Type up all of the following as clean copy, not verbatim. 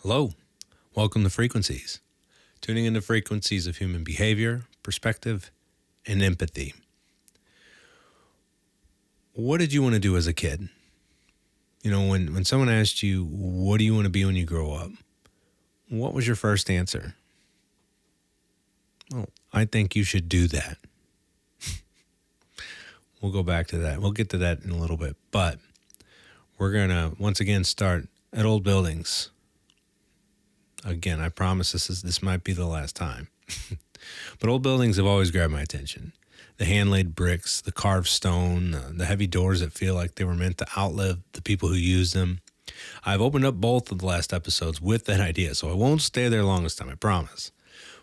Hello, welcome to Frequencies, tuning into frequencies of human behavior, perspective, and empathy. What did you want to do as a kid? You know, when someone asked you, what do you want to be when you grow up? What was your first answer? Well, I think you should do that. We'll go back to that. We'll get to that in a little bit. But we're going to, once again, start at old buildings. Again, I promise this might be the last time. But old buildings have always grabbed my attention. The hand-laid bricks, the carved stone, the heavy doors that feel like they were meant to outlive the people who used them. I've opened up both of the last episodes with that idea, so I won't stay there long this time, I promise.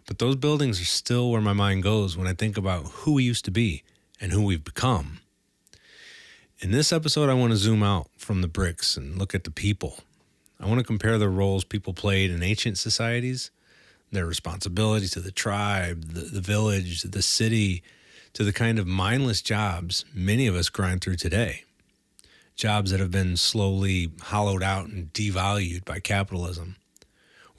But those buildings are still where my mind goes when I think about who we used to be and who we've become. In this episode, I want to zoom out from the bricks and look at the people. I want to compare the roles people played in ancient societies, their responsibility to the tribe, the village, the city, to the kind of mindless jobs many of us grind through today. Jobs that have been slowly hollowed out and devalued by capitalism.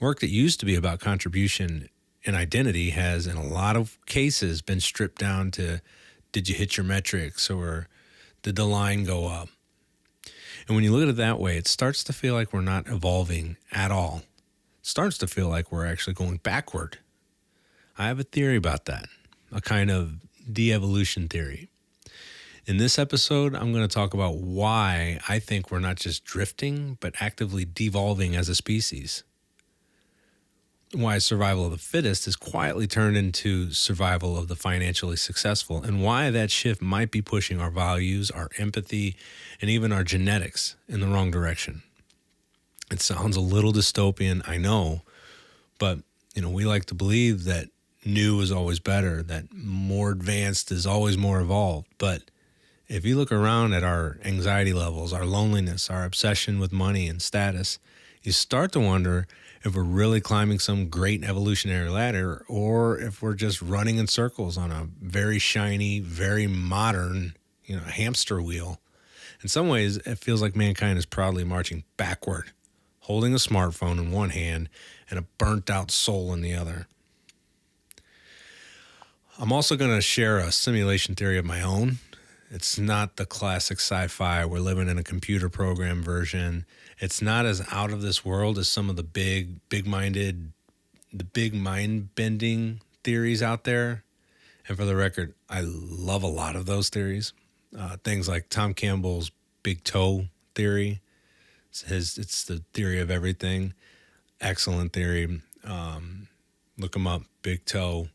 Work that used to be about contribution and identity has, in a lot of cases, been stripped down to, did you hit your metrics, or did the line go up? And when you look at it that way, it starts to feel like we're not evolving at all. It starts to feel like we're actually going backward. I have a theory about that, a kind of de-evolution theory. In this episode, I'm going to talk about why I think we're not just drifting, but actively devolving as a species. Why survival of the fittest is quietly turned into survival of the financially successful, and why that shift might be pushing our values, our empathy, and even our genetics in the wrong direction. It sounds a little dystopian, I know, but we like to believe that new is always better, that more advanced is always more evolved. But if you look around at our anxiety levels, our loneliness, our obsession with money and status, you start to wonder if we're really climbing some great evolutionary ladder, or if we're just running in circles on a very shiny, very modern, hamster wheel. In some ways, it feels like mankind is proudly marching backward, holding a smartphone in one hand and a burnt-out soul in the other. I'm also going to share a simulation theory of my own. It's not the classic sci-fi, we're living in a computer program version. It's not as out of this world as some of the big mind-bending theories out there. And for the record, I love a lot of those theories. Things like Tom Campbell's big toe theory. It's the theory of everything. Excellent theory. Look him up, big toe,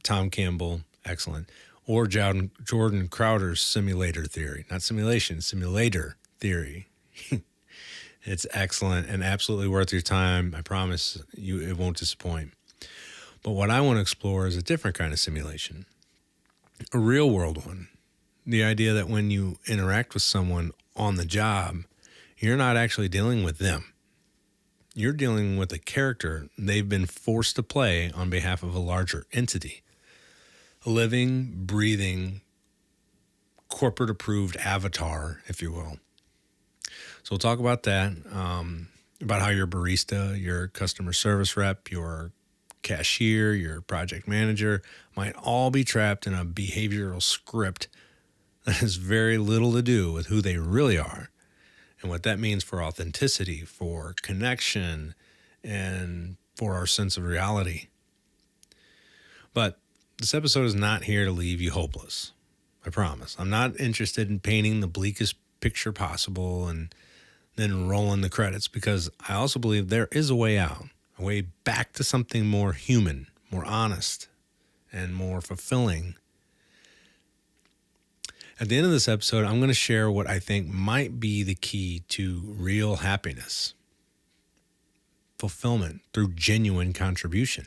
Tom Campbell, excellent. Or Jordan Crowder's simulator theory. Not simulation, simulator theory. It's excellent and absolutely worth your time. I promise you it won't disappoint. But what I want to explore is a different kind of simulation. A real world one. The idea that when you interact with someone on the job, you're not actually dealing with them. You're dealing with a character they've been forced to play on behalf of a larger entity. A living, breathing, corporate-approved avatar, if you will. So we'll talk about that, about how your barista, your customer service rep, your cashier, your project manager might all be trapped in a behavioral script that has very little to do with who they really are and what that means for authenticity, for connection, and for our sense of reality. But this episode is not here to leave you hopeless. I promise. I'm not interested in painting the bleakest picture possible and then rolling the credits, because I also believe there is a way out, a way back to something more human, more honest, and more fulfilling. At the end of this episode, I'm going to share what I think might be the key to real happiness, fulfillment through genuine contribution.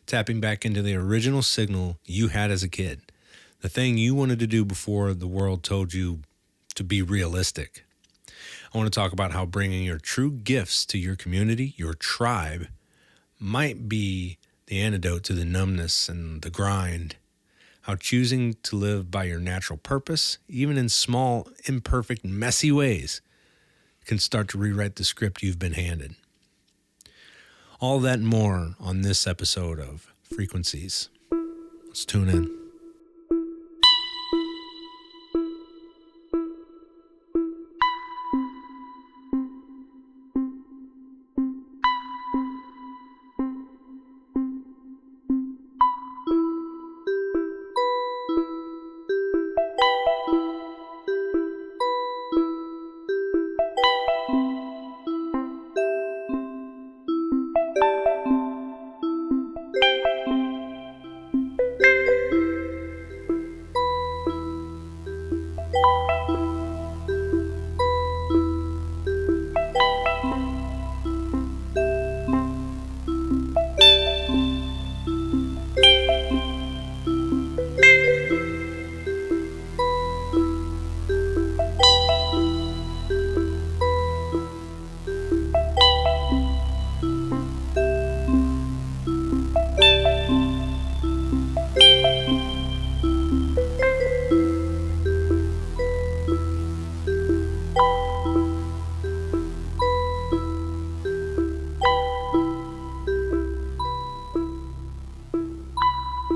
Tapping back into the original signal you had as a kid, the thing you wanted to do before the world told you to be realistic. I want to talk about how bringing your true gifts to your community, your tribe, might be the antidote to the numbness and the grind. How choosing to live by your natural purpose, even in small, imperfect, messy ways, can start to rewrite the script you've been handed. All that and more on this episode of Frequencies. Let's tune in.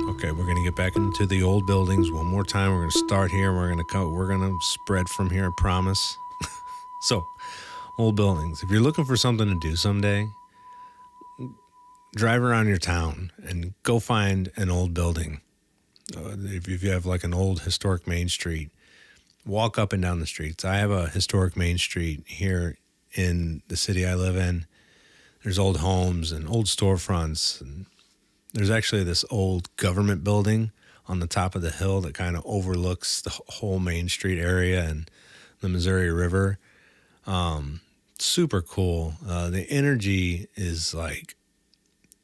Okay, we're gonna get back into the old buildings one more time. We're gonna start here. We're gonna spread from here. I promise. So, old buildings. If you're looking for something to do someday, drive around your town and go find an old building. If you have like an old historic main street, walk up and down the streets. I have a historic main street here in the city I live in. There's old homes and old storefronts, and there's actually this old government building on the top of the hill that kind of overlooks the whole Main Street area and the Missouri River. Super cool. The energy is like,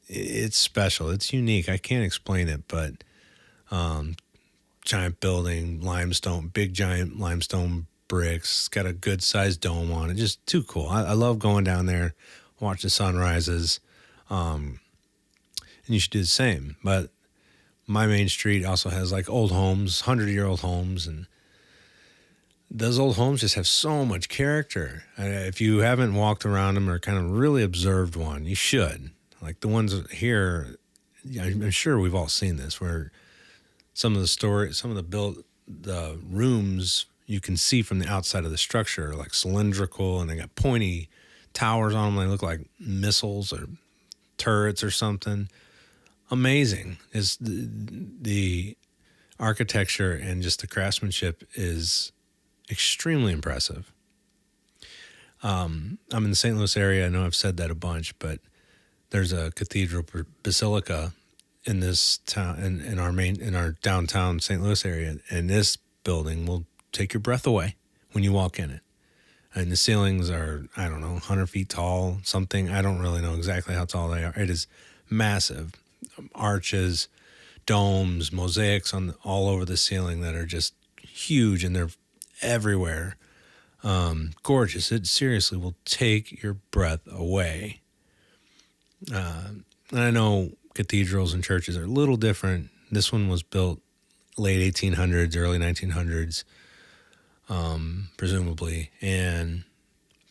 it's special. It's unique. I can't explain it, but giant building, big giant limestone bricks. It's got a good sized dome on it. Just too cool. I love going down there, watch the sunrises. And you should do the same. But my main street also has like old homes, 100-year-old homes, and those old homes just have so much character. If you haven't walked around them or kind of really observed one, you should. Like the ones here, I'm sure we've all seen this, where some of the rooms you can see from the outside of the structure are like cylindrical, and they got pointy towers on them. They look like missiles or turrets or something. Amazing. Is the architecture and just the craftsmanship is extremely impressive. I'm in the St. Louis area. I know I've said that a bunch, but there's a cathedral basilica in this town, in our downtown St. Louis area, and this building will take your breath away when you walk in it. And the ceilings are, I don't know, 100 feet tall, something. I don't really know exactly how tall they are. It is massive. Arches, domes, mosaics all over the ceiling that are just huge, and they're everywhere. Gorgeous. It seriously will take your breath away. And I know cathedrals and churches are a little different. This one was built late 1800s, early 1900s, presumably, and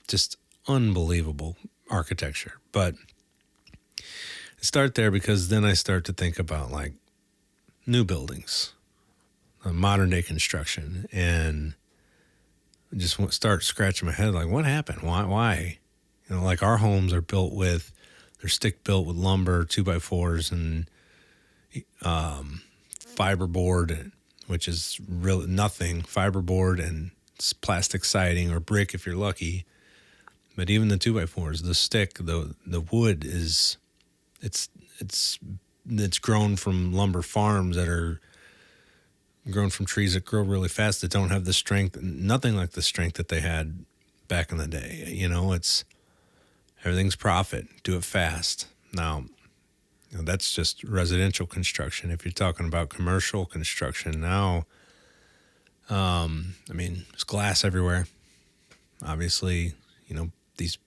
just unbelievable architecture. But I start there because then I start to think about like new buildings, modern day construction, and just start scratching my head like, what happened? Why? You know, like our homes are they're stick built with lumber, 2x4s, and fiberboard, which is really nothing. Fiberboard and plastic siding or brick if you're lucky. But even the 2x4s, the stick, the wood is, it's grown from lumber farms that are grown from trees that grow really fast that don't have the strength, nothing like the strength that they had back in the day. You know, everything's profit. Do it fast. Now, you know, that's just residential construction. If you're talking about commercial construction now, there's glass everywhere. Obviously, you know,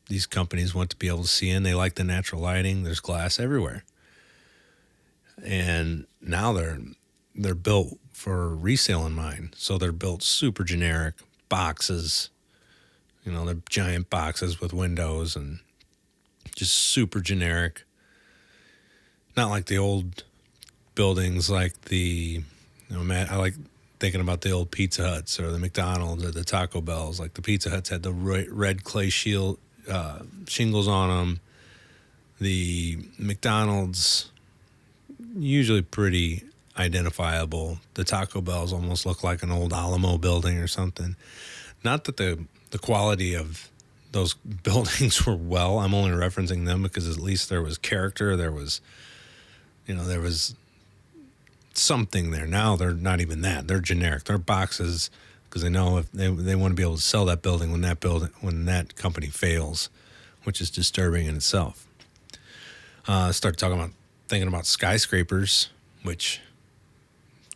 these companies want to be able to see in. They like the natural lighting. There's glass everywhere. And now they're built for resale in mind. So they're built super generic boxes. You know, they're giant boxes with windows and just super generic. Not like the old buildings, like I like thinking about the old Pizza Huts or the McDonald's or the Taco Bells. Like the Pizza Huts had the red clay shingles on them. The McDonald's, usually pretty identifiable. The Taco Bells almost look like an old Alamo building or something. Not that the quality of those buildings were I'm only referencing them because at least there was character. There was something there. Now they're not even that. They're generic. They're boxes because they know if they want to be able to sell that building when that company fails, which is disturbing in itself. Start thinking about skyscrapers, which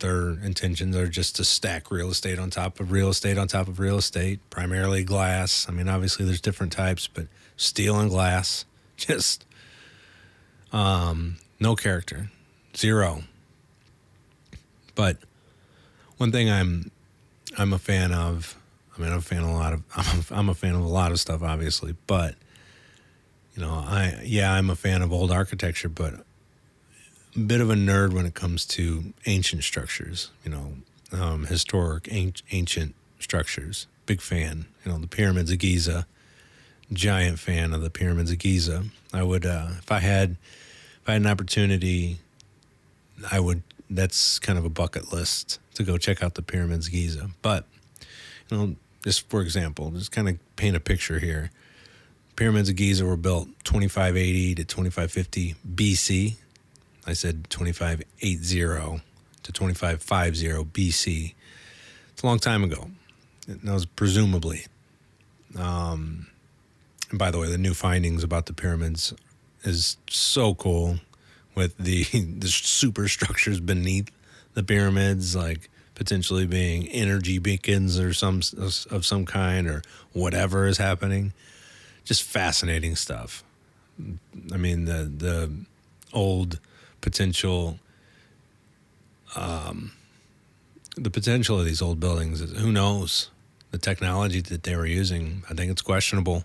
their intentions are just to stack real estate on top of real estate on top of real estate, primarily glass. I mean, obviously there's different types, but steel and glass, just no character, zero. But one thing I'm a fan of. I mean, I'm a fan of a lot of stuff, obviously, but I'm a fan of old architecture, but a bit of a nerd when it comes to ancient structures, historic, ancient structures. Big fan. The pyramids of Giza, giant fan of the pyramids of Giza. I would, if I had an opportunity, that's kind of a bucket list to go check out the pyramids of Giza. But, just for example, just kind of paint a picture here. Pyramids of Giza were built 2580 to 2550 BC. I said 2580 to 2550 BC. It's a long time ago. That was presumably. And by the way, the new findings about the pyramids is so cool with the superstructures beneath the pyramids, like potentially being energy beacons or of some kind or whatever is happening. Just fascinating stuff. I mean, the old potential, the potential of these old buildings is, who knows? The technology that they were using, I think it's questionable.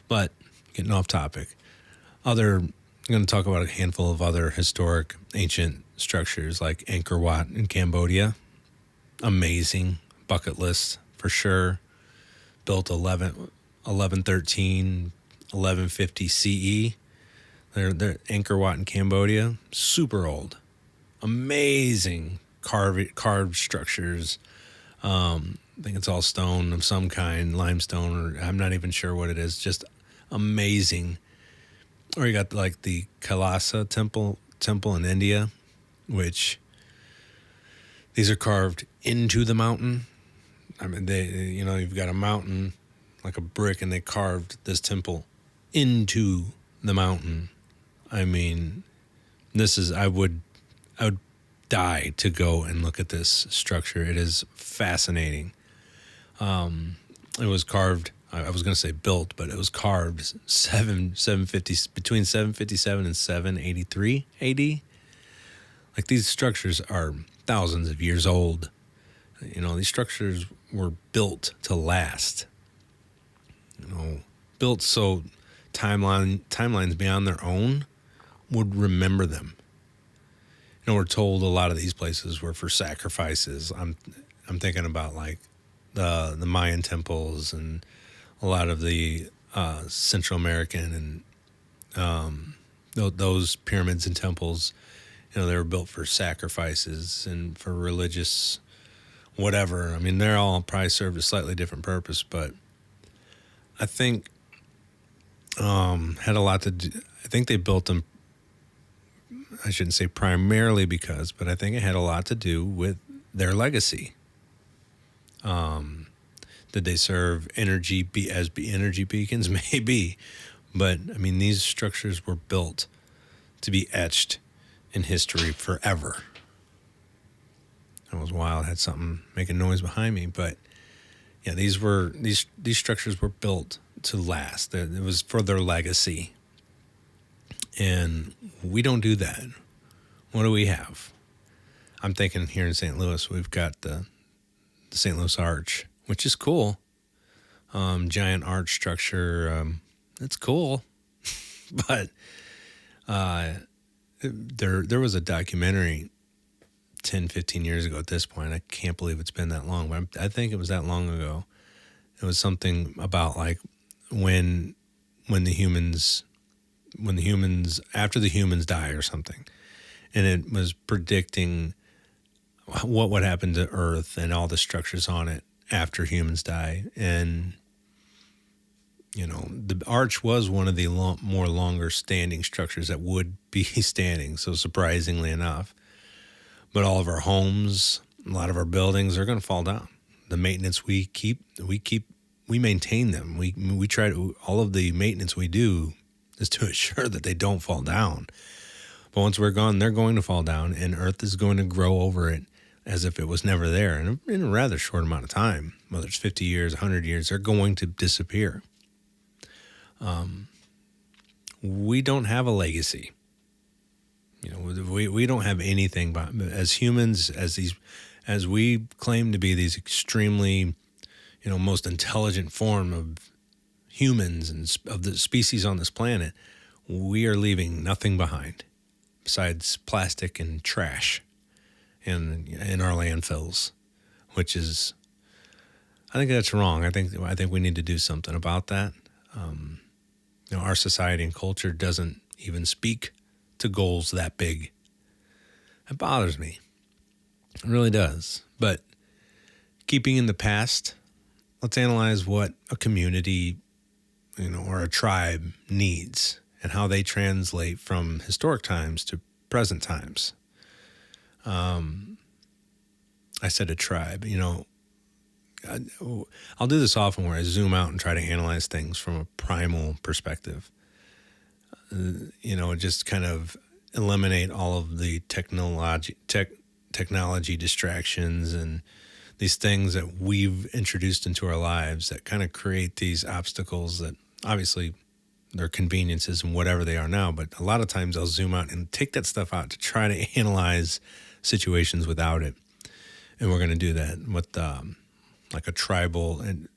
But getting off topic, I'm going to talk about a handful of other historic ancient structures like Angkor Wat in Cambodia. Amazing bucket list for sure. Built 1113, 1150 CE. They're Angkor Wat in Cambodia. Super old. Amazing carved structures. I think it's all stone of some kind, limestone, or I'm not even sure what it is. Just amazing. Or you got like the Kailasa temple in India, which these are carved into the mountain. I mean, you've got a mountain like a brick, and they carved this temple into the mountain. I mean, I would die to go and look at this structure. It is fascinating. It was carved. I was going to say built, but it was carved 750 between 757 and 783 AD. Like, these structures are thousands of years old. These structures were built to last. Built so timelines beyond their own would remember them. We're told a lot of these places were for sacrifices. I'm thinking about like the Mayan temples and a lot of the Central American and those pyramids and temples. They were built for sacrifices and for religious whatever. I mean, they're all probably served a slightly different purpose, but I think had a lot to do. I think they built them, I shouldn't say primarily because, but I think it had a lot to do with their legacy. Did they serve energy beacons? Maybe. But, I mean, these structures were built to be etched in history forever. That was wild. I had something making noise behind me. But, yeah, these structures were built to last. It was for their legacy. And we don't do that. What do we have? I'm thinking here in St. Louis, we've got the St. Louis Arch, which is cool. Giant arch structure. It's cool. But There was a documentary 10, 15 years ago at this point. I can't believe it's been that long, but I think it was that long ago. It was something about like when when the humans after the humans die or something, and it was predicting what would happen to Earth and all the structures on it after humans die. And the arch was one of the more longer standing structures that would be standing. So surprisingly enough, but all of our homes, a lot of our buildings are going to fall down. The maintenance we maintain them. We try to, all of the maintenance we do is to ensure that they don't fall down. But once we're gone, they're going to fall down, and Earth is going to grow over it as if it was never there. And in a rather short amount of time, whether it's 50 years, 100 years, they're going to disappear. We don't have a legacy. We don't have anything as humans, as we claim to be these extremely, most intelligent form of humans and of the species on this planet. We are leaving nothing behind besides plastic and trash in our landfills, which is, I think that's wrong. I think we need to do something about that. Our society and culture doesn't even speak to goals that big. It bothers me. It really does. But keeping in the past, let's analyze what a community, or a tribe needs and how they translate from historic times to present times. I said a tribe, I'll do this often where I zoom out and try to analyze things from a primal perspective. Just kind of eliminate all of the technology distractions and these things that we've introduced into our lives that kind of create these obstacles that obviously they're conveniences and whatever they are now. But a lot of times I'll zoom out and take that stuff out to try to analyze situations without it. And we're going to do that with like a tribal and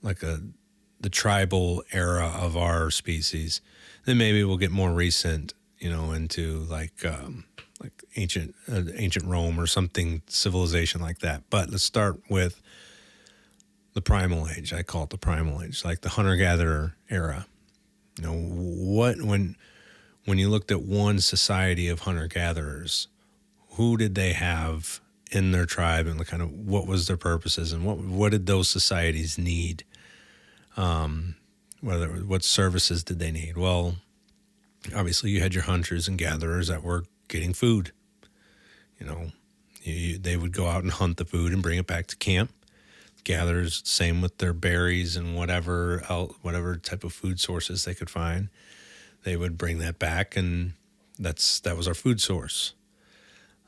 the tribal era of our species. Then maybe we'll get more recent, into like ancient Rome or something, civilization like that. But let's start with the primal age. I call it the primal age, like the hunter-gatherer era. When you looked at one society of hunter-gatherers, who did they have in their tribe, and kind of what was their purposes, and what did those societies need? What services did they need? Well, obviously you had your hunters and gatherers that were getting food. They would go out and hunt the food and bring it back to camp. Gatherers, same with their berries and whatever type of food sources they could find. They would bring that back, and that was our food source.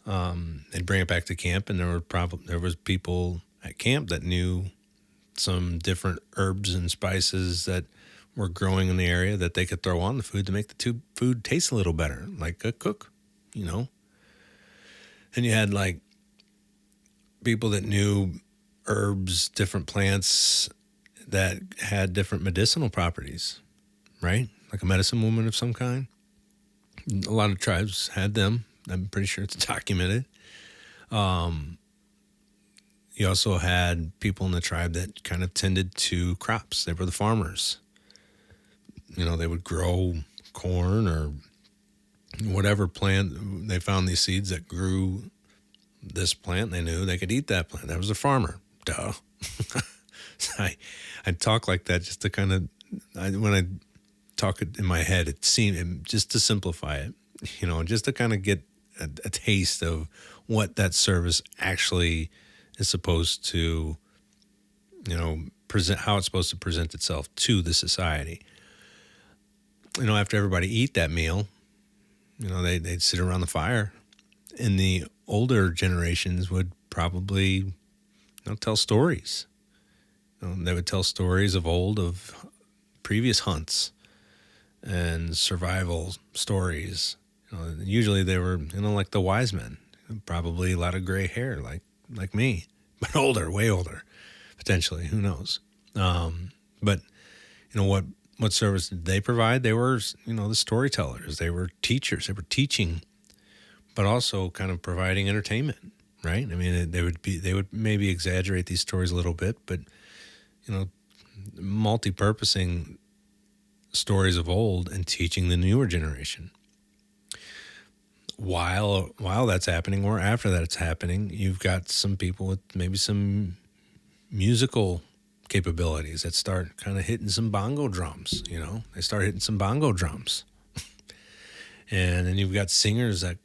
They'd bring it back to camp, and there was people at camp that knew some different herbs and spices that were growing in the area that they could throw on the food to make the food taste a little better, like a cook, And you had like people that knew herbs, different plants that had different medicinal properties, right? Like a medicine woman of some kind. A lot of tribes had them. I'm pretty sure it's documented. You also had people in the tribe that kind of tended to crops. They were the farmers. They would grow corn or whatever plant. They found these seeds that grew this plant. They knew they could eat that plant. That was a farmer. Duh. I talk like that just to kind of, when I talk it in my head, it seemed, just to simplify it, just to kind of get a taste of what that service actually is supposed to, present, how it's supposed to present itself to the society. After everybody eat that meal, they'd sit around the fire, and the older generations would probably, tell stories. They would tell stories of previous hunts and survival stories. Usually they were, like the wise men, probably a lot of gray hair, like me, but older, way older, potentially. Who knows? But what service did they provide? They were, the storytellers. They were teachers. They were teaching, but also kind of providing entertainment, right? I mean, they would maybe exaggerate these stories a little bit, but multi-purposing stories of old and teaching the newer generation. While that's happening, or after that's happening, you've got some people with maybe some musical capabilities that start kind of hitting some bongo drums. They start hitting some bongo drums, and then you've got singers that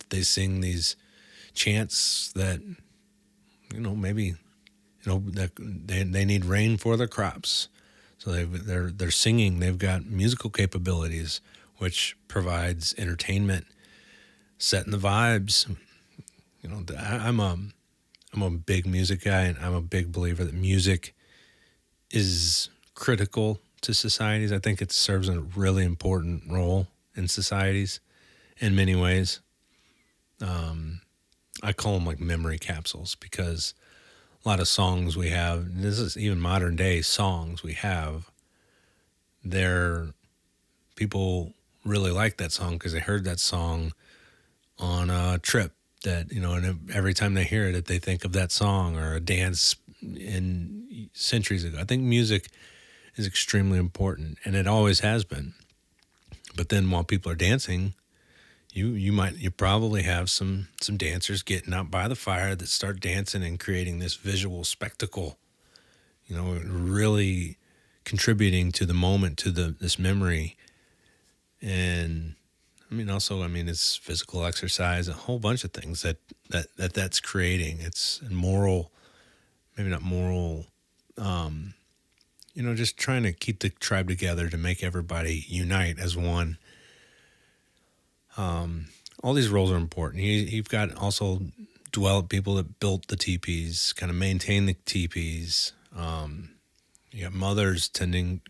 they sing these chants that maybe that they need rain for their crops, so they're singing. They've got musical capabilities, which provides entertainment, setting the vibes. I'm a big music guy, and I'm a big believer that music is critical to societies. I think it serves a really important role in societies in many ways. I call them like memory capsules, because a lot of songs we have, this is even modern day songs we have, people really like that song because they heard that song on a trip that, and every time they hear it, they think of that song or a dance in centuries ago. I think music is extremely important, and it always has been. But then while people are dancing, you probably have some dancers getting out by the fire that start dancing and creating this visual spectacle, really contributing to the moment, to this memory. And it's physical exercise, a whole bunch of things that's creating. It's moral, maybe not moral, just trying to keep the tribe together to make everybody unite as one. All these roles are important. You've got also people that built the teepees, kind of maintain the teepees. You got mothers tending,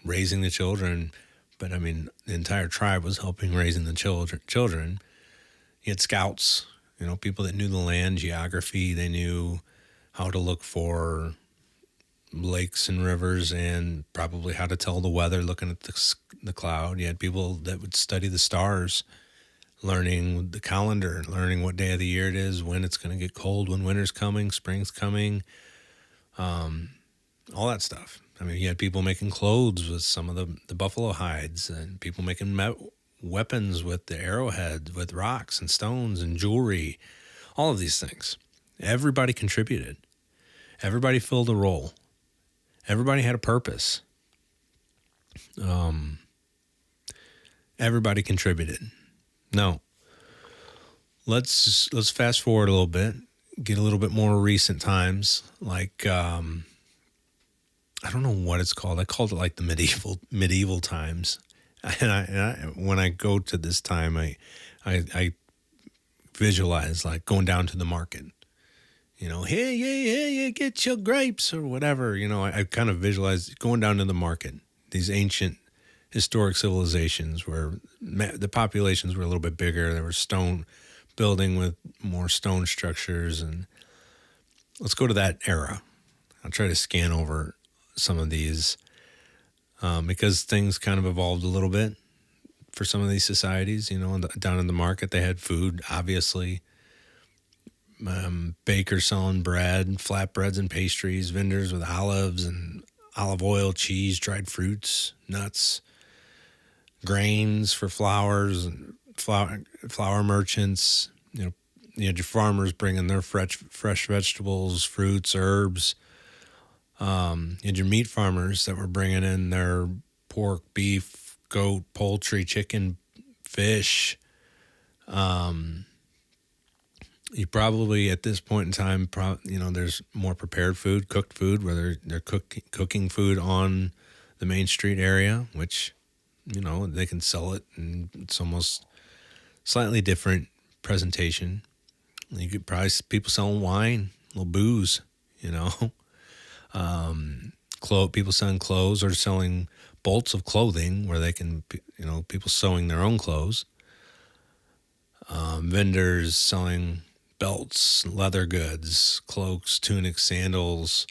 raising the children. But the entire tribe was helping raising the children. You had scouts, people that knew the land, geography. They knew how to look for lakes and rivers, and probably how to tell the weather looking at the cloud. You had people that would study the stars, learning the calendar, learning what day of the year it is, when it's going to get cold, when winter's coming, spring's coming, all that stuff. You had people making clothes with some of the buffalo hides, and people making weapons with the arrowheads, with rocks and stones and jewelry, all of these things. Everybody contributed. Everybody filled a role. Everybody had a purpose. Everybody contributed. Now, let's fast forward a little bit, get a little bit more recent times, like I don't know what it's called. I called it like the medieval times. And I when I go to this time, I visualize like going down to the market. Hey, get your grapes or whatever. I kind of visualize going down to the market. These ancient historic civilizations where the populations were a little bit bigger. There were stone building with more stone structures, and let's go to that era. I'll try to scan over some of these because things kind of evolved a little bit for some of these societies. Down in the market, they had food, obviously. Bakers selling bread, flatbreads and pastries, vendors with olives and olive oil, cheese, dried fruits, nuts, grains for flours, and flour merchants. You had your farmers bringing their fresh vegetables, fruits, herbs. You had your meat farmers that were bringing in their pork, beef, goat, poultry, chicken, fish. You probably, at this point in time, there's more prepared food, cooked food, where they're cooking food on the Main Street area, which, they can sell it, and it's almost slightly different presentation. You could probably see people selling wine, little booze, people selling clothes or selling bolts of clothing where they can, people sewing their own clothes. Vendors selling belts, leather goods, cloaks, tunics, sandals.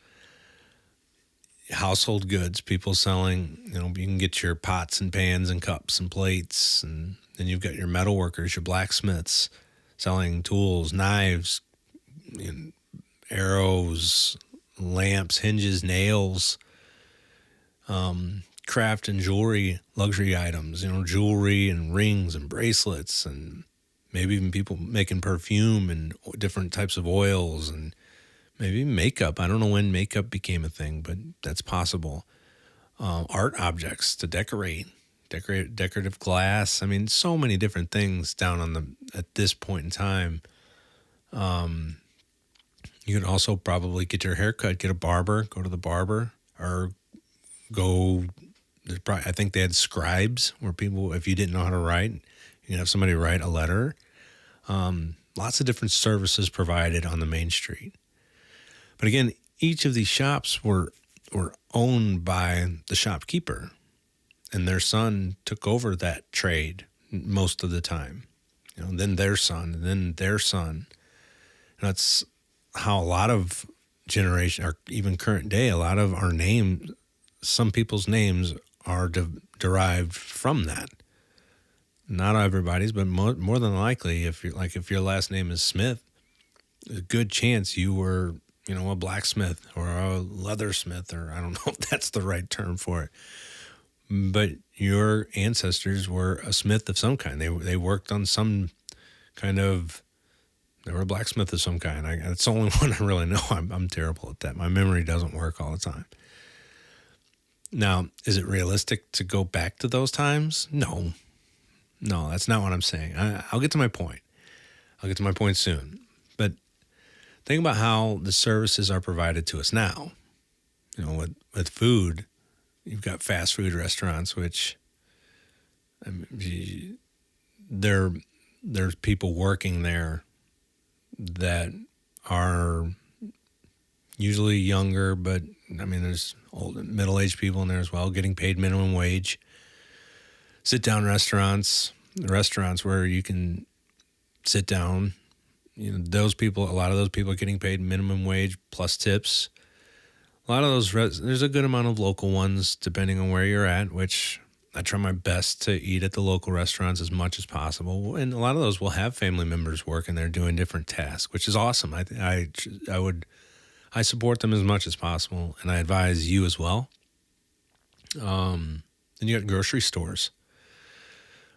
household goods, people selling, you can get your pots and pans and cups and plates. And then you've got your metal workers, your blacksmiths selling tools, knives, arrows, lamps, hinges, nails, craft and jewelry, luxury items, jewelry and rings and bracelets, and maybe even people making perfume and different types of oils, and maybe makeup. I don't know when makeup became a thing, but that's possible. Art objects to decorative glass. I mean, so many different things at this point in time. You can also probably get your hair cut, get a barber, go to the barber, or go. I think they had scribes where people, if you didn't know how to write, you can have somebody write a letter. Lots of different services provided on the main street. But again, each of these shops were owned by the shopkeeper, and their son took over that trade most of the time. Then their son, and then their son. And that's how a lot of generation, or even current day, a lot of our names, some people's names are derived from that. Not everybody's, but more than likely, if your last name is Smith, a good chance you were, a blacksmith or a leathersmith, or I don't know if that's the right term for it. But your ancestors were a smith of some kind. They worked on some kind of. They were a blacksmith of some kind. It's the only one I really know. I'm terrible at that. My memory doesn't work all the time. Now, is it realistic to go back to those times? No, that's not what I'm saying. I'll get to my point. I'll get to my point soon. But think about how the services are provided to us now. With food, you've got fast food restaurants, which there's people working there that are usually younger, but there's old, middle-aged people in there as well, getting paid minimum wage. Sit-down restaurants where you can sit down. A lot of those people are getting paid minimum wage plus tips. A lot of those, there's a good amount of local ones depending on where you're at, which I try my best to eat at the local restaurants as much as possible. And a lot of those will have family members working there doing different tasks, which is awesome. I support them as much as possible, and I advise you as well. Then you got grocery stores.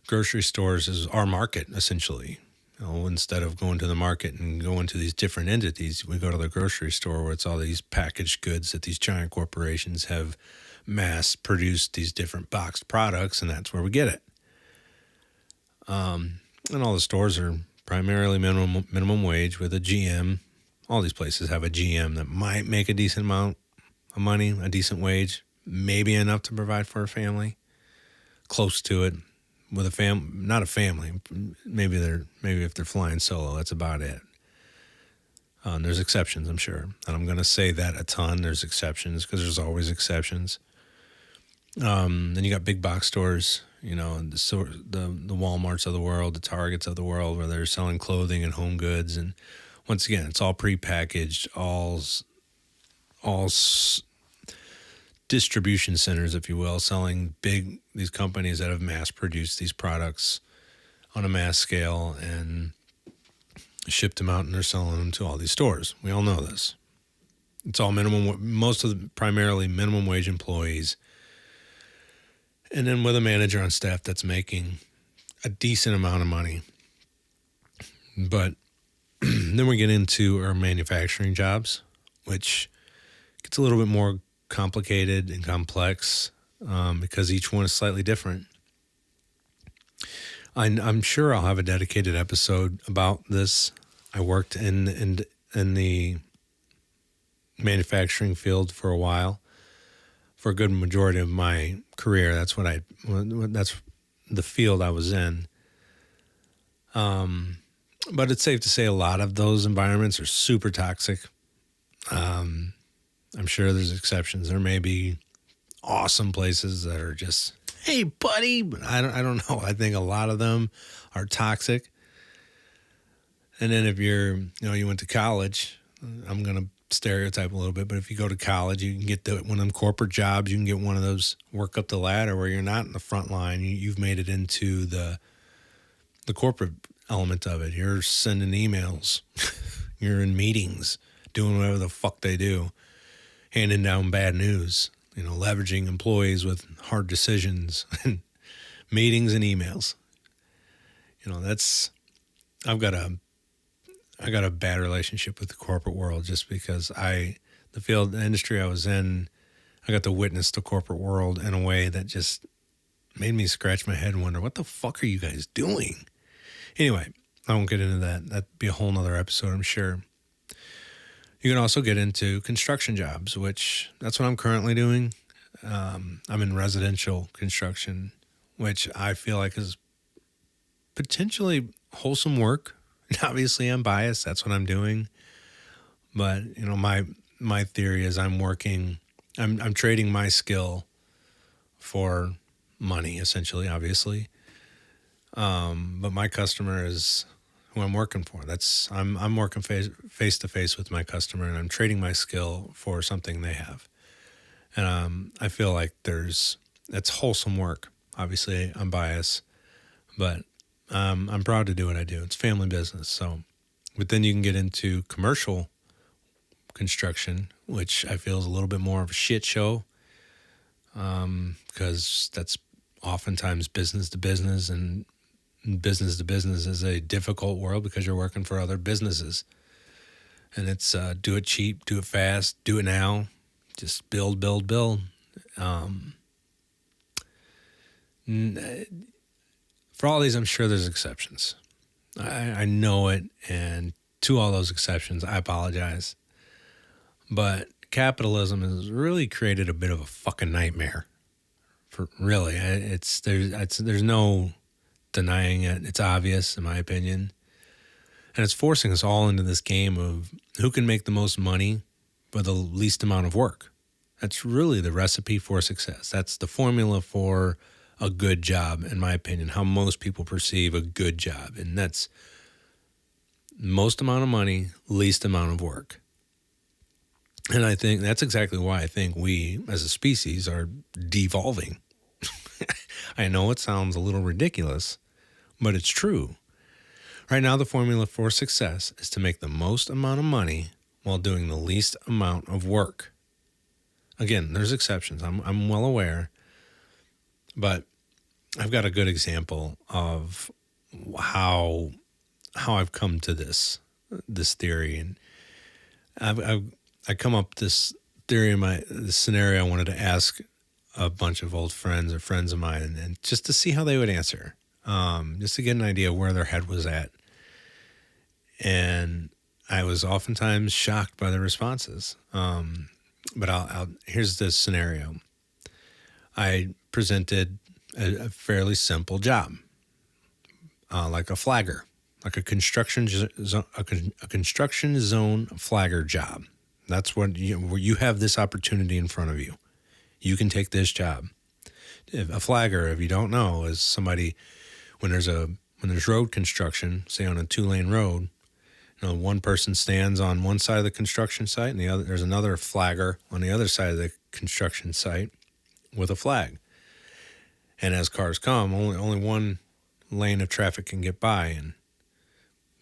Grocery stores is our market, essentially. Instead of going to the market and going to these different entities, we go to the grocery store where it's all these packaged goods that these giant corporations have mass produced, these different boxed products, and that's where we get it. And all the stores are primarily minimum wage with a GM. All these places have a GM that might make a decent amount of money, a decent wage, maybe enough to provide for a family, close to it. With not a family. Maybe if they're flying solo, that's about it. There's exceptions, I'm sure, and I'm going to say that a ton. There's exceptions because there's always exceptions. Then you got big box stores, the Walmarts of the world, the Targets of the world, where they're selling clothing and home goods, and once again, it's all prepackaged, all distribution centers, if you will, selling these companies that have mass produced these products on a mass scale and shipped them out, and they're selling them to all these stores. We all know this. It's all primarily minimum wage employees. And then with a manager on staff that's making a decent amount of money. But then we get into our manufacturing jobs, which gets a little bit more complicated and complex because each one is slightly different. I'm sure I'll have a dedicated episode about this. I worked in the manufacturing field for a while, for a good majority of my career. That's the field I was in. But it's safe to say a lot of those environments are super toxic. I'm sure there's exceptions. There may be awesome places that are just, hey, buddy, but I don't know. I think a lot of them are toxic. And then if you went to college, I'm going to stereotype a little bit, but if you go to college, you can get one of them corporate jobs. You can get one of those work up the ladder where you're not in the front line. You've made it into the corporate element of it. You're sending emails. You're in meetings, doing whatever the fuck they do, handing down bad news, leveraging employees with hard decisions and meetings and emails. I got a bad relationship with the corporate world just because the industry I was in, I got to witness the corporate world in a way that just made me scratch my head and wonder, what the fuck are you guys doing? Anyway, I won't get into that. That'd be a whole nother episode, I'm sure. You can also get into construction jobs, which that's what I'm currently doing. I'm in residential construction, which I feel like is potentially wholesome work. Obviously, I'm biased. That's what I'm doing. But, my theory is I'm trading my skill for money, essentially, obviously. But my customer is who I'm working for. I'm working face to face with my customer, and I'm trading my skill for something they have. And I feel like that's wholesome work. Obviously, I'm biased, but I'm proud to do what I do. It's family business. So, but then you can get into commercial construction, which I feel is a little bit more of a shit show, because that's oftentimes business to business, and business to business is a difficult world because you're working for other businesses. And it's do it cheap, do it fast, do it now, just build. For all these, I'm sure there's exceptions. I know it, and to all those exceptions, I apologize. But capitalism has really created a bit of a fucking nightmare. For really, there's no denying it. It's obvious, in my opinion, and it's forcing us all into this game of who can make the most money for the least amount of work. That's really the recipe for success. That's the formula for a good job, in my opinion, how most people perceive a good job. And that's most amount of money, least amount of work. And I think that's exactly why I think we as a species are devolving. I know it sounds a little ridiculous, but it's true. Right now, the formula for success is to make the most amount of money while doing the least amount of work. Again, there's exceptions. I'm well aware. But I've got a good example of how I've come to this theory, and I come up with this theory in this scenario. I wanted to ask a bunch of old friends or friends of mine, and just to see how they would answer, just to get an idea of where their head was at. And I was oftentimes shocked by the responses. But here's the scenario. I presented a fairly simple job, like a flagger, like a construction zone flagger job. That's what you have this opportunity in front of you. You can take this job. A flagger, if you don't know, is somebody when there's road construction, say on a 2-lane road. One person stands on one side of the construction site, and there's another flagger on the other side of the construction site with a flag. And as cars come, only one lane of traffic can get by, and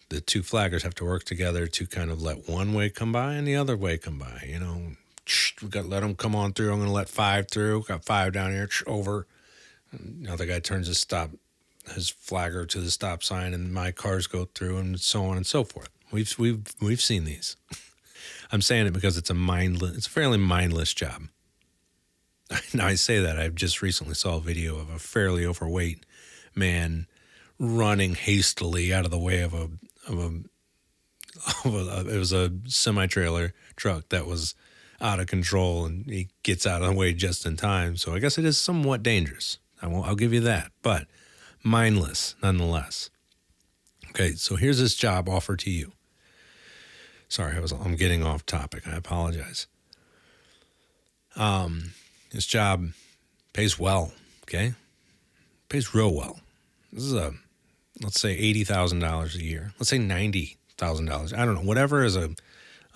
the two flaggers have to work together to kind of let one way come by and the other way come by. We got to let them come on through. I'm going to let 5 through. Got 5 down here, over. And the other guy turns his flagger to the stop sign, and my cars go through, and so on and so forth. We've seen these. I'm saying it because it's a fairly mindless job. Now I say that I just recently saw a video of a fairly overweight man running hastily out of the way of it was a semi-trailer truck that was out of control, and he gets out of the way just in time. So I guess it is somewhat dangerous. I'll give you that, but mindless nonetheless. Okay, so here's this job offer to you. Sorry, I'm getting off topic. I apologize. This job pays well, okay? Pays real well. This is let's say $80,000 a year. Let's say $90,000. I don't know. Whatever is a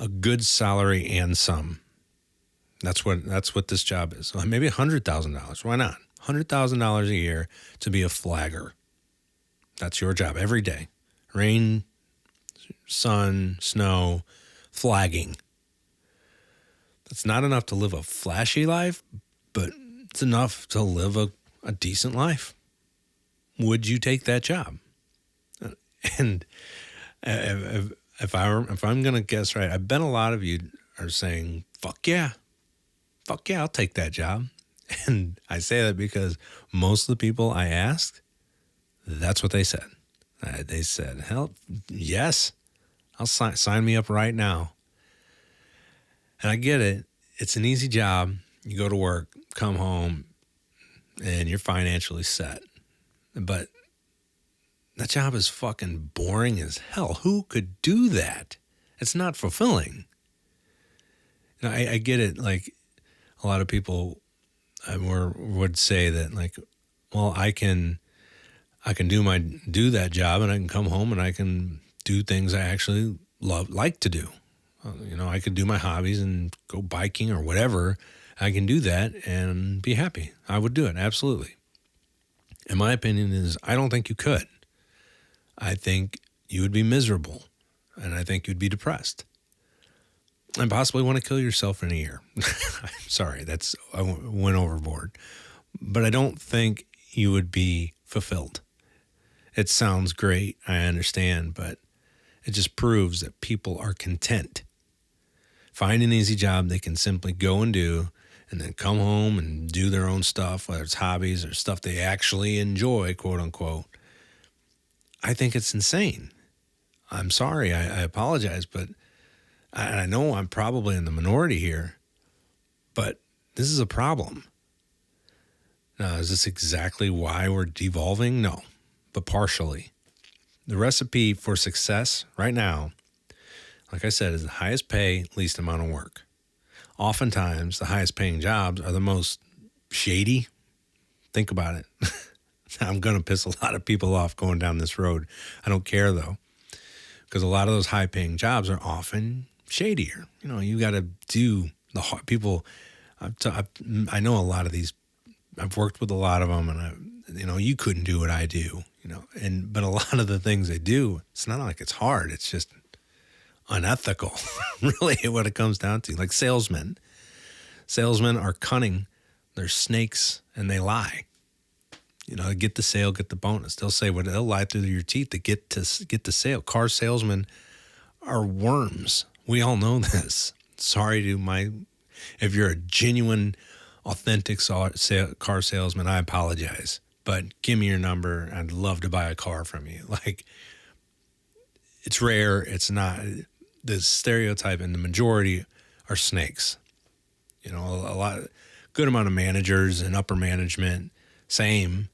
a good salary and some. That's what this job is. Well, maybe $100,000. Why not? $100,000 a year to be a flagger. That's your job every day. Rain, sun, snow, flagging. That's not enough to live a flashy life, but it's enough to live a decent life. Would you take that job? And if I'm going to guess right, I bet a lot of you are saying, fuck yeah, I'll take that job. And I say that because most of the people I asked, that's what they said. They said, hell, yes, I'll sign me up right now. And I get it. It's an easy job. You go to work, come home, and you're financially set. But that job is fucking boring as hell. Who could do that? It's not fulfilling. And I get it. Like, a lot of people would say that, like, well, I can do that job, and I can come home and I can do things I actually like to do. I could do my hobbies and go biking or whatever. I can do that and be happy. I would do it, absolutely. And my opinion is, I don't think you could. I think you would be miserable, and I think you'd be depressed, and possibly want to kill yourself in a year. I'm sorry, I went overboard. But I don't think you would be fulfilled. It sounds great, I understand, but it just proves that people are content. Find an easy job they can simply go and do, and then come home and do their own stuff, whether it's hobbies or stuff they actually enjoy, quote unquote. I think it's insane. I'm sorry, I apologize, but I know I'm probably in the minority here, but this is a problem. Now, is this exactly why we're devolving? No, but partially. The recipe for success right now, like I said, is the highest pay, least amount of work. Oftentimes, the highest paying jobs are the most shady. Think about it. I'm going to piss a lot of people off going down this road. I don't care, though, because a lot of those high paying jobs are often shadier. You got to do the hard people. I know a lot of these. I've worked with a lot of them, and you couldn't do what I do. But a lot of the things they do, it's not like it's hard. It's just unethical, really, what it comes down to. Like salesmen. Salesmen are cunning. They're snakes, and they lie. Get the sale, get the bonus. They'll lie through your teeth to get the sale. Car salesmen are worms. We all know this. Sorry if you're a genuine, authentic car salesman, I apologize. But give me your number. I'd love to buy a car from you. Like, it's rare. It's not the stereotype, and the majority are snakes. A good amount of managers and upper management, same.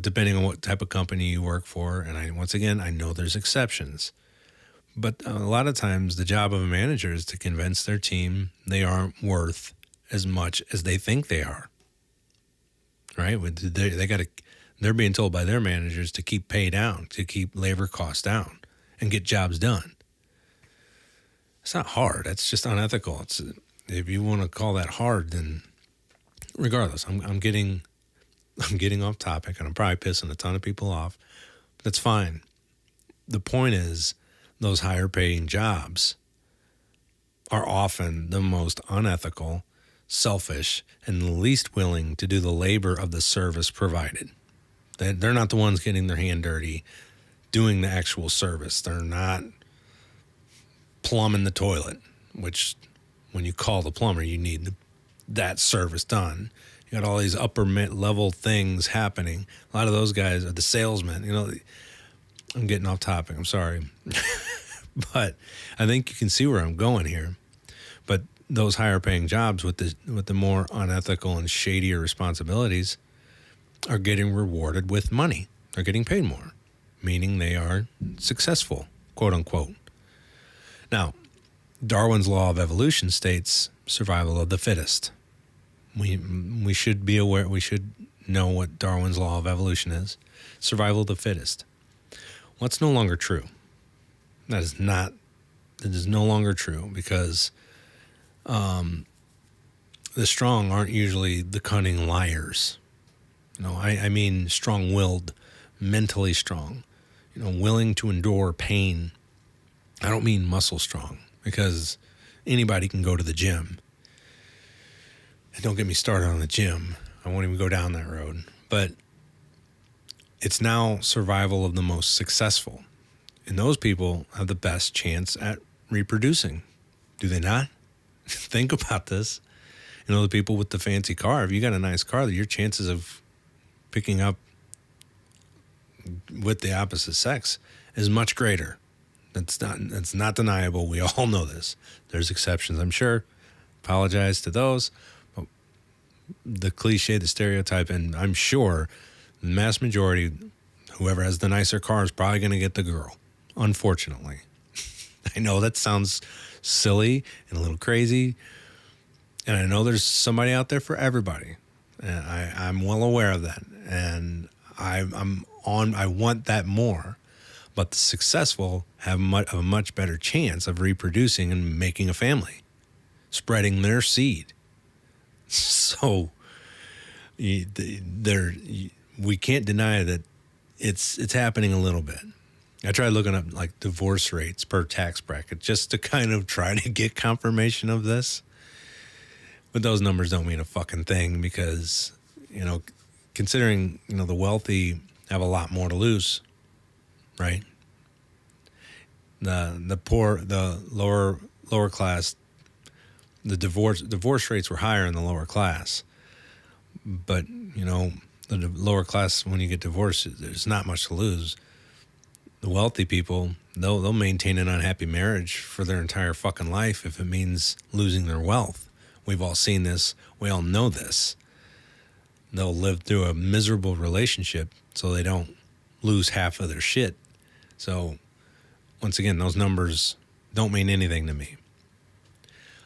Depending on what type of company you work for. And I know there's exceptions. But a lot of times the job of a manager is to convince their team they aren't worth as much as they think they are. Right? They're being told by their managers to keep pay down, to keep labor costs down, and get jobs done. It's not hard. That's just unethical. If you want to call that hard, then regardless, I'm getting off topic, and I'm probably pissing a ton of people off. But that's fine. The point is, those higher paying jobs are often the most unethical, selfish, and the least willing to do the labor of the service provided. They're not the ones getting their hand dirty, doing the actual service. They're not plumbing the toilet, which when you call the plumber, you need that service done. You got all these upper level things happening. A lot of those guys are the salesmen. I'm getting off topic. I'm sorry. But I think you can see where I'm going here. But those higher paying jobs with the more unethical and shadier responsibilities are getting rewarded with money. They're getting paid more, meaning they are successful, quote unquote. Now, Darwin's law of evolution states survival of the fittest. We should be aware, we should know what Darwin's law of evolution is. Survival of the fittest. What's no longer true? That is is no longer true because the strong aren't usually the cunning liars. I mean strong-willed, mentally strong, willing to endure pain. I don't mean muscle strong because anybody can go to the gym. And don't get me started on the gym. I won't even go down that road. But it's now survival of the most successful. And those people have the best chance at reproducing. Do they not? Think about this. The people with the fancy car, if you got a nice car, your chances of picking up with the opposite sex is much greater. That's not deniable. We all know this. There's exceptions, I'm sure. Apologize to those. But the cliche, the stereotype, and I'm sure the mass majority, whoever has the nicer car is probably going to get the girl, unfortunately. I know that sounds silly and a little crazy, and I know there's somebody out there for everybody. And I'm well aware of that. And I want that more. But the successful have a much better chance of reproducing and making a family, spreading their seed. So we can't deny that it's happening a little bit. I tried looking up like divorce rates per tax bracket just to kind of try to get confirmation of this. But those numbers don't mean a fucking thing because, considering, the wealthy have a lot more to lose, right? The poor, the lower class, the divorce rates were higher in the lower class. But, the lower class, when you get divorced, there's not much to lose. The wealthy people, they'll maintain an unhappy marriage for their entire fucking life if it means losing their wealth. We've all seen this. We all know this. They'll live through a miserable relationship so they don't lose half of their shit. So, once again, those numbers don't mean anything to me.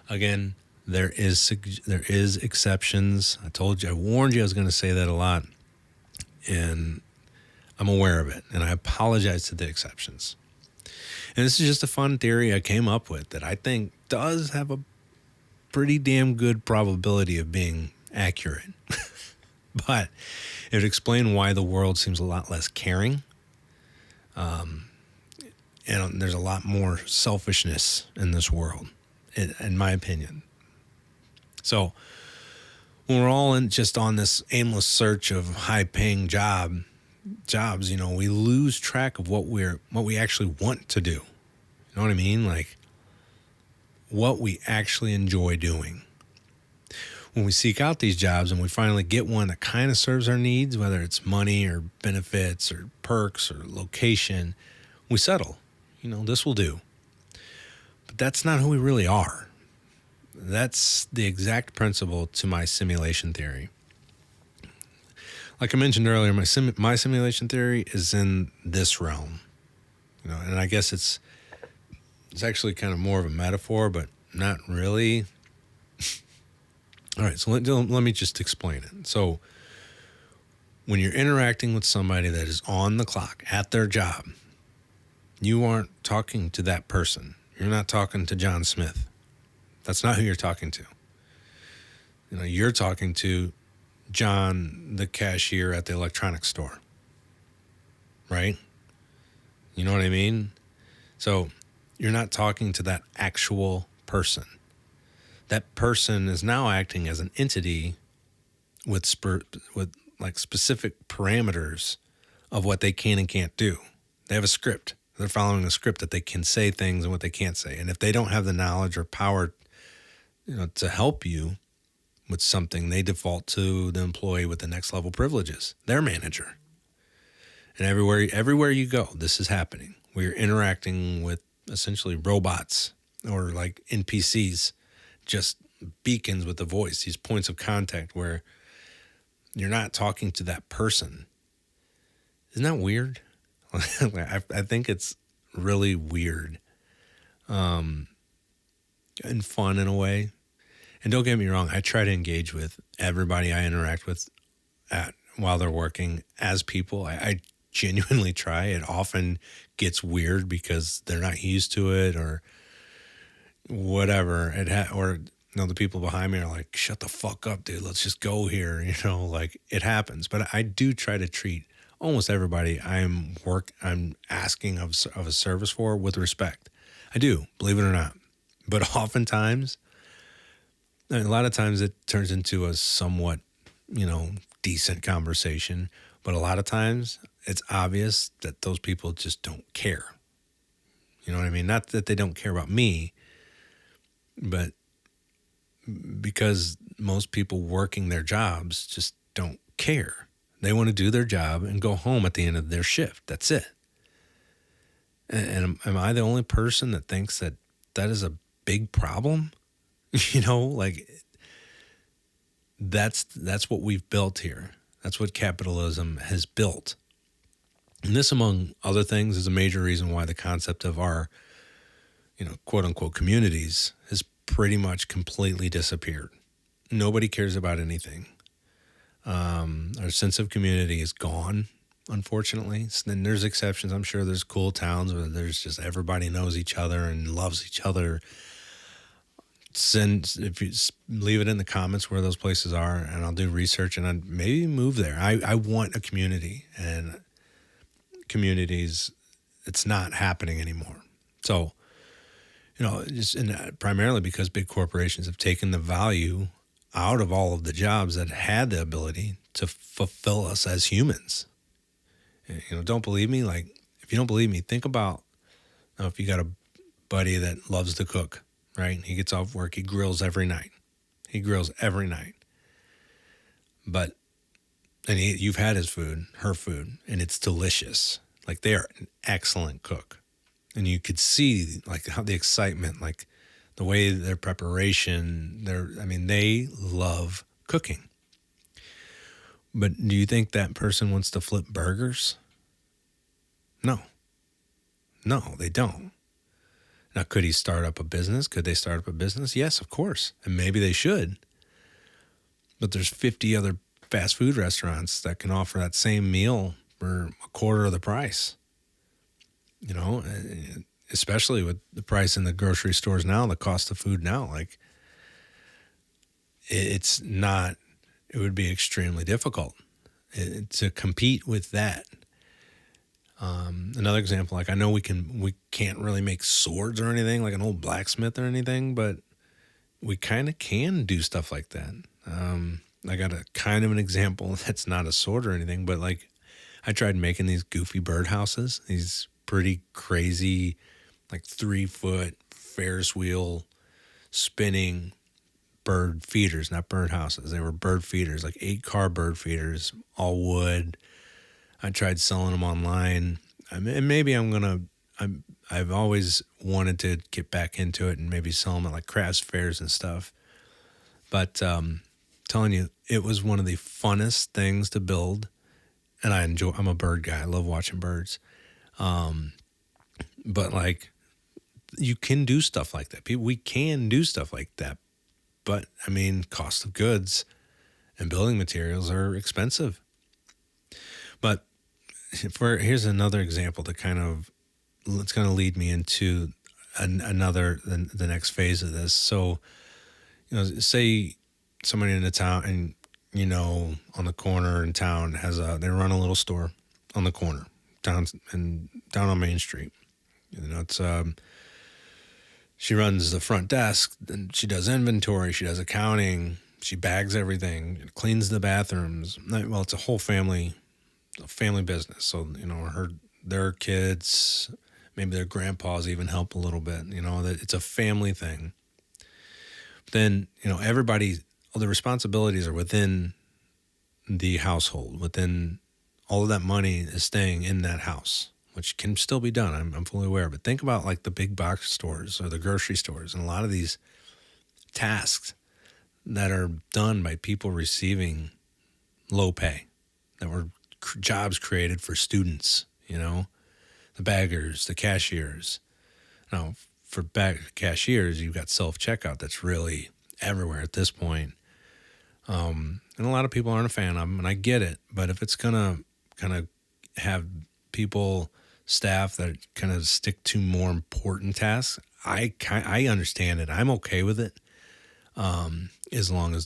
Again, there is exceptions. I warned you I was going to say that a lot, and I'm aware of it, and I apologize to the exceptions. And this is just a fun theory I came up with that I think does have a pretty damn good probability of being accurate. But it would explain why the world seems a lot less caring. And there's a lot more selfishness in this world, in my opinion. So when we're all just on this aimless search of high-paying jobs, we lose track of what we actually want to do. You know what I mean? Like what we actually enjoy doing. When we seek out these jobs and we finally get one that kind of serves our needs, whether it's money or benefits or perks or location, we settle. This will do. But that's not who we really are. That's the exact principle to my simulation theory. Like I mentioned earlier, my simulation theory is in this realm. And I guess it's actually kind of more of a metaphor, but not really. All right, so let me just explain it. So when you're interacting with somebody that is on the clock at their job, you aren't talking to that person. You're not talking to John Smith. That's not who you're talking to. You're talking to John, the cashier at the electronics store. Right? You know what I mean? So you're not talking to that actual person. That person is now acting as an entity with specific parameters of what they can and can't do. They have a script. They're following a script that they can say things and what they can't say. And if they don't have the knowledge or power, to help you with something, they default to the employee with the next level privileges, their manager. And everywhere you go, this is happening. We're interacting with essentially robots or like NPCs, just beacons with the voice, these points of contact where you're not talking to that person. Isn't that weird? I think it's really weird and fun in a way. And don't get me wrong, I try to engage with everybody I interact with while they're working as people. I genuinely try. It often gets weird because they're not used to it or whatever or the people behind me are like, shut the fuck up, dude. Let's just go here. Like it happens. But I do try to treat almost everybody I'm asking of a service for with respect. I do, believe it or not. But oftentimes, a lot of times it turns into a somewhat, decent conversation. But a lot of times it's obvious that those people just don't care. You know what I mean? Not that they don't care about me, but because most people working their jobs just don't care. They want to do their job and go home at the end of their shift. That's it. And am I the only person that thinks that is a big problem? Like that's what we've built here. That's what capitalism has built. And this, among other things, is a major reason why the concept of our, quote unquote communities has pretty much completely disappeared. Nobody cares about anything. Our sense of community is gone, unfortunately. And there's exceptions. I'm sure there's cool towns where there's just everybody knows each other and loves each other. If you leave it in the comments where those places are, and I'll do research and I'd maybe move there. I want a community, and communities, it's not happening anymore. So, primarily because big corporations have taken the value out of all of the jobs that had the ability to fulfill us as humans. Don't believe me? Like, if you don't believe me, think about if you got a buddy that loves to cook, right? He gets off work, he grills every night. And you've had his food, her food, and it's delicious. Like, they are an excellent cook. And you could see like how the excitement, like the way their preparation, they love cooking. But do you think that person wants to flip burgers? No, they don't. Now, could he start up a business? Could they start up a business? Yes, of course. And maybe they should. But there's 50 other fast food restaurants that can offer that same meal for a quarter of the price. Especially with the price in the grocery stores now, the cost of food now, like it would be extremely difficult to compete with that. Another example, like I know we can't really make swords or anything like an old blacksmith or anything, but we kind of can do stuff like that. I got a kind of an example that's not a sword or anything, but like I tried making these goofy birdhouses, these pretty crazy, like 3-foot Ferris wheel spinning bird feeders, not birdhouses. They were bird feeders, like 8-car bird feeders, all wood. I tried selling them online. And maybe I've always wanted to get back into it and maybe sell them at like crafts fairs and stuff. But telling you, it was one of the funnest things to build. And I'm a bird guy. I love watching birds. But like, you can do stuff like that. We can do stuff like that. But cost of goods and building materials are expensive. But here's another example to it's going to lead me into the next phase of this. So, say somebody in the town and, on the corner in town they run a little store on the corner down on Main Street. It's, she runs the front desk, and she does inventory, she does accounting, she bags everything, cleans the bathrooms. Well, it's a whole family business. So, their kids, maybe their grandpas even help a little bit, that it's a family thing. But then, all the responsibilities are within the household, within all of that money is staying in that house, which can still be done. I'm fully aware. But think about like the big box stores or the grocery stores and a lot of these tasks that are done by people receiving low pay, that were jobs created for students, the baggers, the cashiers. Now, for cashiers, you've got self-checkout that's really everywhere at this point. And a lot of people aren't a fan of them, and I get it. But if it's going to kind of have people staff that kind of stick to more important tasks. I understand it. I'm okay with it, as long as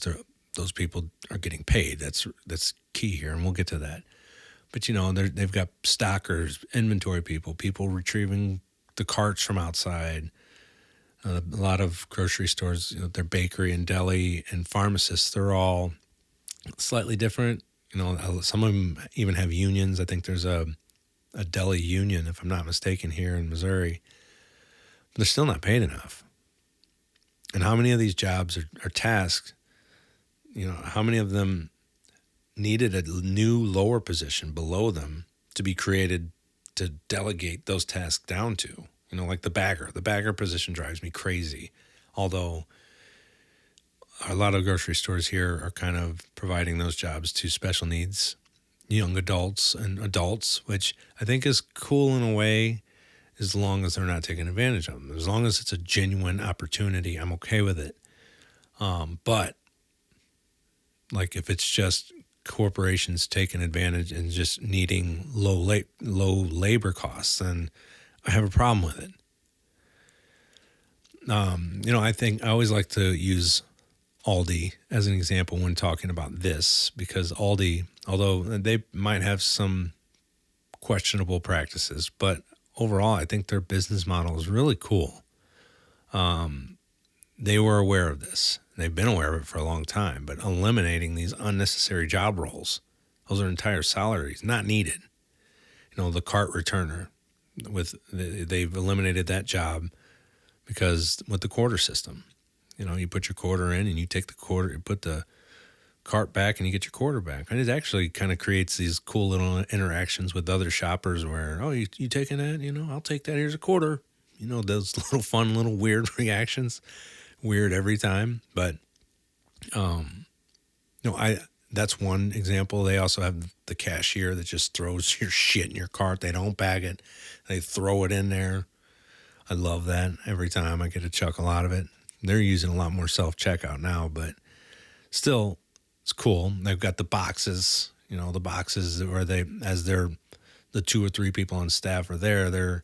those people are getting paid. That's key here, and we'll get to that. But they've got stockers, inventory people retrieving the carts from outside. A lot of grocery stores, their bakery and deli and pharmacists, they're all slightly different. Some of them even have unions. I think there's a deli union, if I'm not mistaken, here in Missouri. But they're still not paid enough. And how many of these jobs are tasked? How many of them needed a new lower position below them to be created to delegate those tasks down to? Like the bagger. The bagger position drives me crazy. Although a lot of grocery stores here are kind of providing those jobs to special needs young adults and adults, which I think is cool in a way, as long as they're not taking advantage of them. As long as it's a genuine opportunity, I'm okay with it. But like if it's just corporations taking advantage and just needing low labor costs, then I have a problem with it. I always like to use Aldi as an example when talking about this, because Aldi, although they might have some questionable practices, but overall, I think their business model is really cool. They were aware of this. They've been aware of it for a long time, but eliminating these unnecessary job roles, those are entire salaries not needed. The cart returner, they've eliminated that job because with the quarter system, you put your quarter in and you take the quarter, you put the cart back and you get your quarter back. And it actually kind of creates these cool little interactions with other shoppers where, oh, you taking that? I'll take that. Here's a quarter. Those little fun, little weird reactions. Weird every time. But, that's one example. They also have the cashier that just throws your shit in your cart. They don't bag it. They throw it in there. I love that. Every time I get a chuckle out of it. They're using a lot more self-checkout now, but still, it's cool. They've got the boxes, the boxes where the 2 or 3 people on staff are there, they're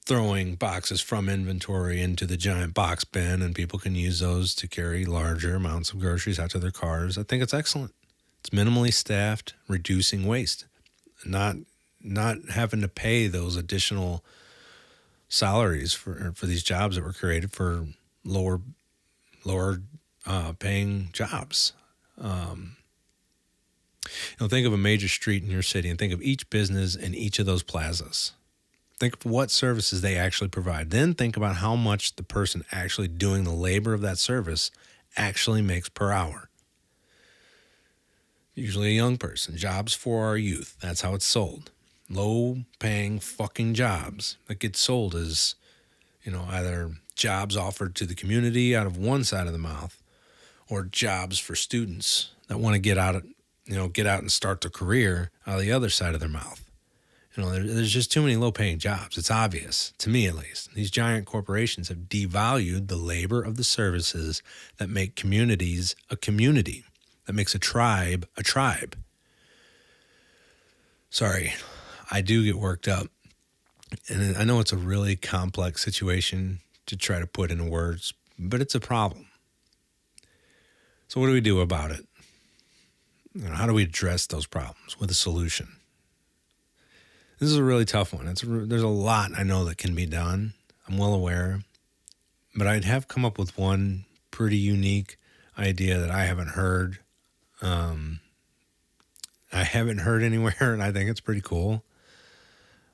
throwing boxes from inventory into the giant box bin, and people can use those to carry larger amounts of groceries out to their cars. I think it's excellent. It's minimally staffed, reducing waste, not having to pay those additional salaries for these jobs that were created for lower paying jobs. Think of a major street in your city and think of each business in each of those plazas. Think of what services they actually provide. Then think about how much the person actually doing the labor of that service actually makes per hour. Usually a young person. Jobs for our youth. That's how it's sold. Low-paying fucking jobs that get sold as, either jobs offered to the community out of one side of the mouth, or jobs for students that want to get out and start their career out of the other side of their mouth. There's just too many low-paying jobs. It's obvious, to me at least. These giant corporations have devalued the labor of the services that make communities a community, that makes a tribe a tribe. Sorry, I do get worked up. And I know it's a really complex situation to try to put into words, but it's a problem. So what do we do about it? How do we address those problems with a solution? This is a really tough one. There's a lot I know that can be done. I'm well aware. But I'd have come up with one pretty unique idea that I haven't heard. I haven't heard anywhere, and I think it's pretty cool.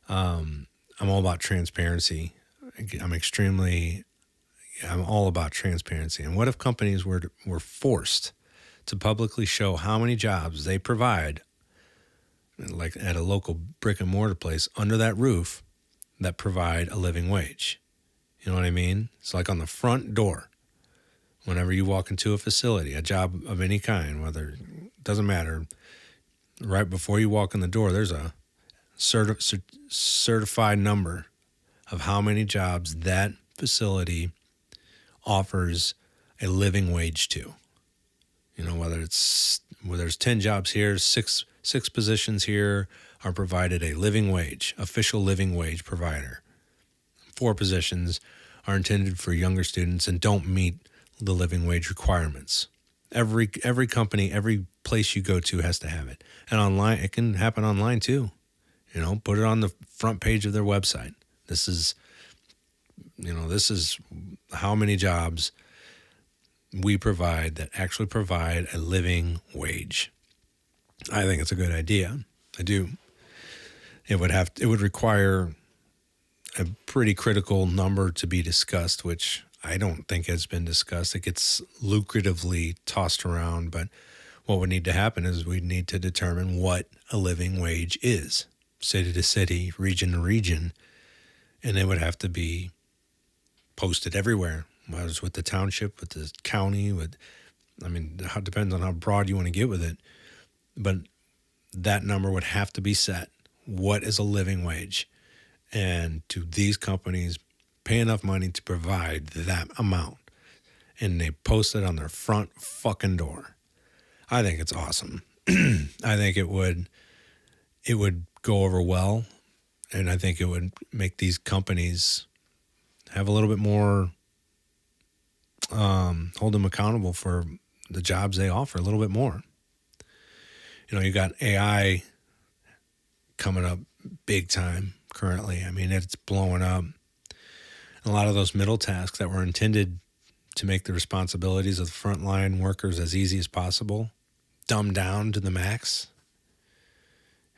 I'm all about transparency. I'm all about transparency. And what if companies were forced to publicly show how many jobs they provide, like at a local brick and mortar place under that roof, that provide a living wage? You know what I mean? It's like on the front door. Whenever you walk into a facility, a job of any kind, whether it doesn't matter, right before you walk in the door, there's a certified number of how many jobs that facility offers a living wage to. Whether it's where there's 10 jobs here, six positions here are provided a living wage, official living wage provider. 4 positions are intended for younger students and don't meet the living wage requirements. Every company, every place you go to has to have it. And online, it can happen online too. Put it on the front page of their website. This is how many jobs we provide that actually provide a living wage. I think it's a good idea. I do. It would require a pretty critical number to be discussed, which I don't think has been discussed. It gets lucratively tossed around, but what would need to happen is we need to determine what a living wage is, city to city, region to region, and it would have to be posted everywhere, whether it's with the township, with the county, it depends on how broad you want to get with it, but that number would have to be set. What is a living wage? And do these companies pay enough money to provide that amount? And they post it on their front fucking door. I think it's awesome. I think it would go over well, and I think it would make these companies have a little bit more, hold them accountable for the jobs they offer a little bit more. You got AI coming up big time currently. It's blowing up. A lot of those middle tasks that were intended to make the responsibilities of the frontline workers as easy as possible, dumbed down to the max.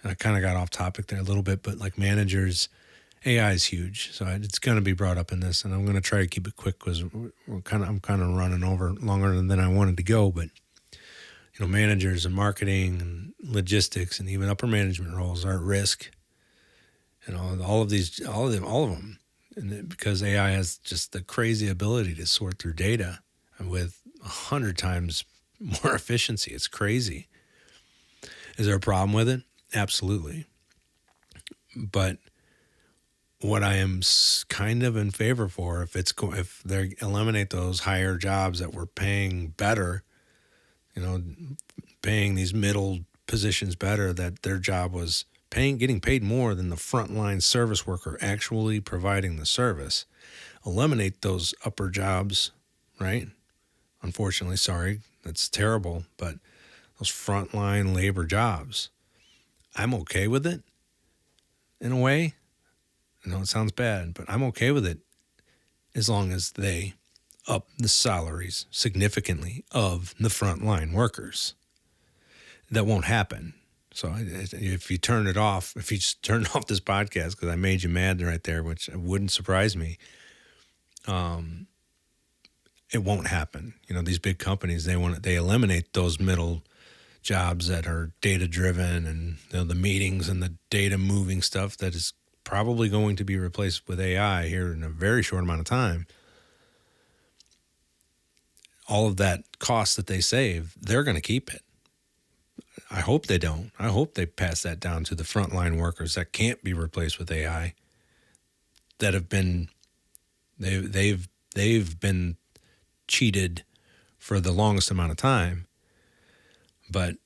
And I kind of got off topic there a little bit, but like managers, AI is huge. So it's going to be brought up in this, and I'm going to try to keep it quick because I'm kind of running over longer than I wanted to go. But managers and marketing and logistics and even upper management roles are at risk. All of them, and because AI has just the crazy ability to sort through data with 100 times more efficiency. It's crazy. Is there a problem with it? Absolutely. But what I am kind of in favor for, if they eliminate those higher jobs that were paying better, paying these middle positions better, that their job was getting paid more than the frontline service worker actually providing the service. Eliminate those upper jobs, right? Unfortunately, sorry, that's terrible, but those frontline labor jobs, I'm okay with it in a way. I know it sounds bad, but I'm okay with it as long as they up the salaries significantly of the frontline workers. That won't happen. So if you turn it off, if you just turn off this podcast because I made you mad right there, which wouldn't surprise me, it won't happen. These big companies, they eliminate those middle jobs that are data driven and the meetings and the data moving stuff that is probably going to be replaced with AI here in a very short amount of time. All of that cost that they save, they're going to keep it. I hope they don't. I hope they pass that down to the frontline workers that can't be replaced with AI, that have been they've been cheated for the longest amount of time. But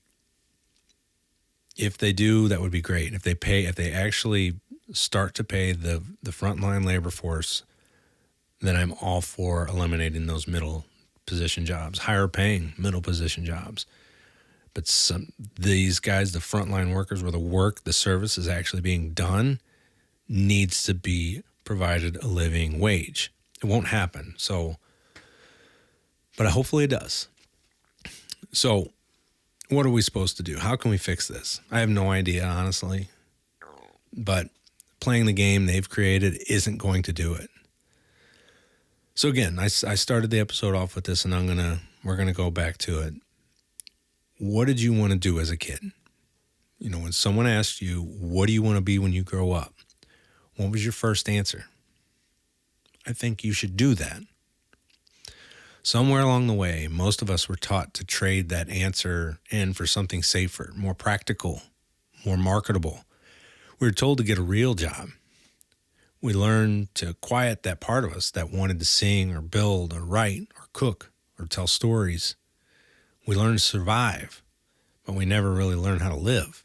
if they do, that would be great. If they actually start to pay the frontline labor force, then I'm all for eliminating those middle position jobs, higher paying middle position jobs. But these guys, the frontline workers where the service is actually being done, needs to be provided a living wage. It won't happen. But hopefully it does. So what are we supposed to do? How can we fix this? I have no idea, honestly. But playing the game they've created isn't going to do it. So again, I started the episode off with this, and we're gonna go back to it. What did you want to do as a kid? When someone asked you, what do you want to be when you grow up? What was your first answer? I think you should do that. Somewhere along the way, most of us were taught to trade that answer in for something safer, more practical, more marketable. We were told to get a real job. We learned to quiet that part of us that wanted to sing or build or write or cook or tell stories. We learned to survive but we never really learn how to live.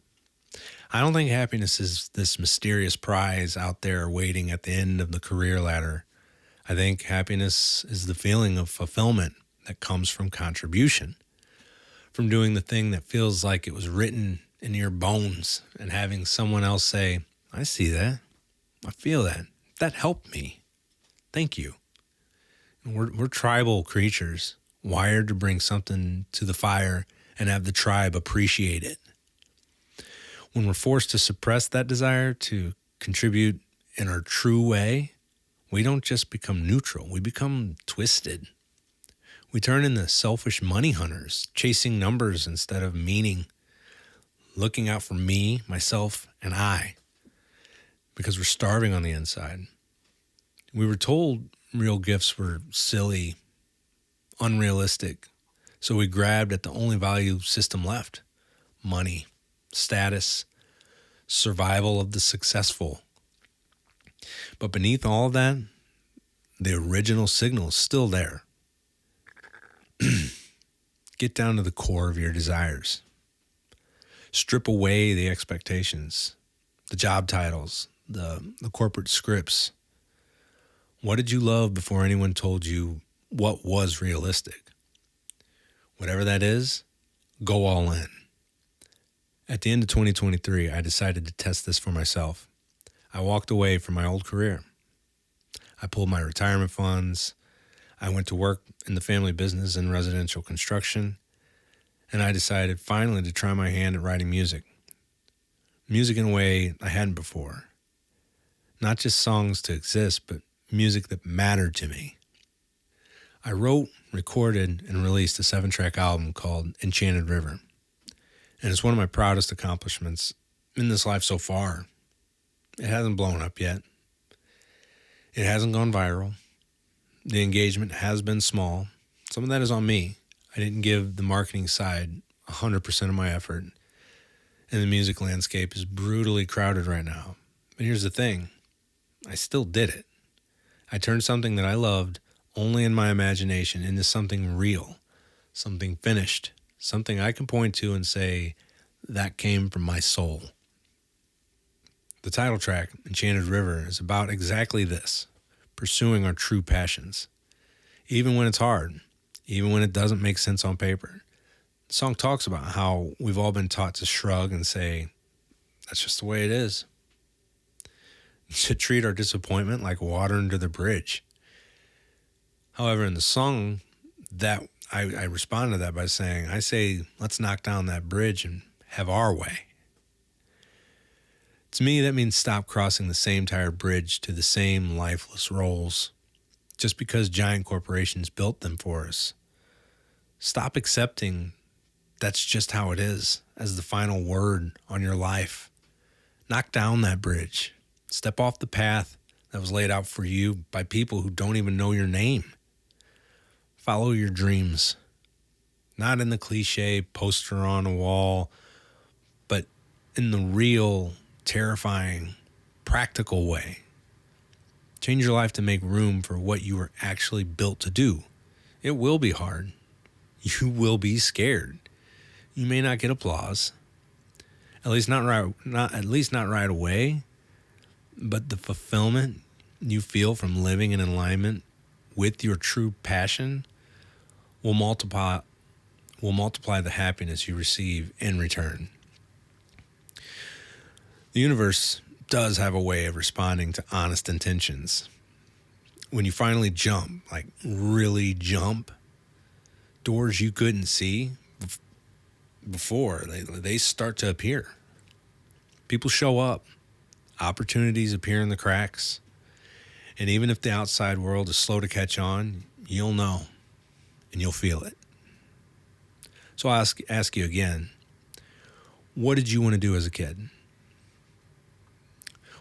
I don't think happiness is this mysterious prize out there waiting at the end of the career ladder. I think happiness is the feeling of fulfillment that comes from contribution, from doing the thing that feels like it was written in your bones and having someone else say, I see that. I feel that. That helped me. Thank you. We're tribal creatures, wired to bring something to the fire and have the tribe appreciate it. When we're forced to suppress that desire to contribute in our true way, we don't just become neutral, we become twisted. We turn into selfish money hunters, chasing numbers instead of meaning, looking out for me, myself, and I, because we're starving on the inside. We were told real gifts were silly, unrealistic, so we grabbed at the only value system left: money, status, survival of the successful. But beneath all of that, the original signal is still there. Get down to the core of your desires. Strip away the expectations, the job titles, the corporate scripts. What did you love before anyone told you what was realistic? Whatever that is, go all in. At the end of 2023, I decided to test this for myself. I walked away from my old career. I pulled my retirement funds. I went to work in the family business in residential construction. And I decided finally to try my hand at writing music. Music in a way I hadn't before. Not just songs to exist, but music that mattered to me. I wrote, recorded, and released a 7-track album called Enchanted River. And it's one of my proudest accomplishments in this life so far. It hasn't blown up yet. It hasn't gone viral. The engagement has been small. Some of that is on me. I didn't give the marketing side 100% of my effort. And the music landscape is brutally crowded right now. But here's the thing. I still did it. I turned something that I loved only in my imagination into something real, something finished, something I can point to and say, that came from my soul. The title track, Enchanted River, is about exactly this, pursuing our true passions. Even when it's hard, even when it doesn't make sense on paper. The song talks about how we've all been taught to shrug and say, that's just the way it is. To treat our disappointment like water under the bridge. However, in the song, that I respond to that by saying, I say, let's knock down that bridge and have our way. To me, that means stop crossing the same tired bridge to the same lifeless roles just because giant corporations built them for us. Stop accepting that's just how it is as the final word on your life. Knock down that bridge. Step off the path that was laid out for you by people who don't even know your name. Follow your dreams. Not in the cliche poster on a wall, but in the real, terrifying, practical way. Change your life to make room for what you are actually built to do. It will be hard. You will be scared. You may not get applause. At least not right away. But the fulfillment you feel from living in alignment with your true passion will multiply the happiness you receive in return. The universe does have a way of responding to honest intentions. When you finally jump, like really jump, doors you couldn't see before, they start to appear. People show up. Opportunities appear in the cracks. And even if the outside world is slow to catch on, you'll know and you'll feel it. So I'll ask you again, what did you want to do as a kid?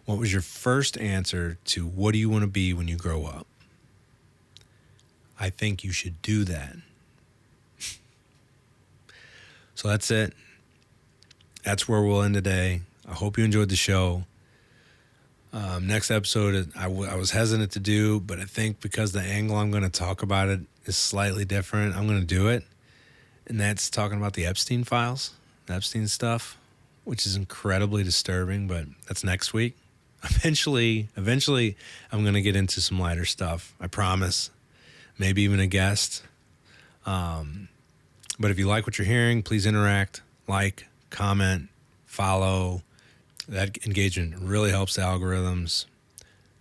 What was your first answer to what do you want to be when you grow up? I think you should do that. So that's it. That's where we'll end today. I hope you enjoyed the show. Next episode, I was hesitant to do, but I think because the angle I'm going to talk about it is slightly different, I'm going to do it. And that's talking about the Epstein files. Epstein stuff, which is incredibly disturbing, but that's next week. Eventually, I'm going to get into some lighter stuff. I promise. Maybe even a guest. But if you like what you're hearing, please interact, like, comment, follow. That engagement really helps the algorithms.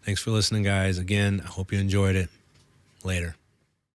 Thanks for listening, guys. Again, I hope you enjoyed it. Later.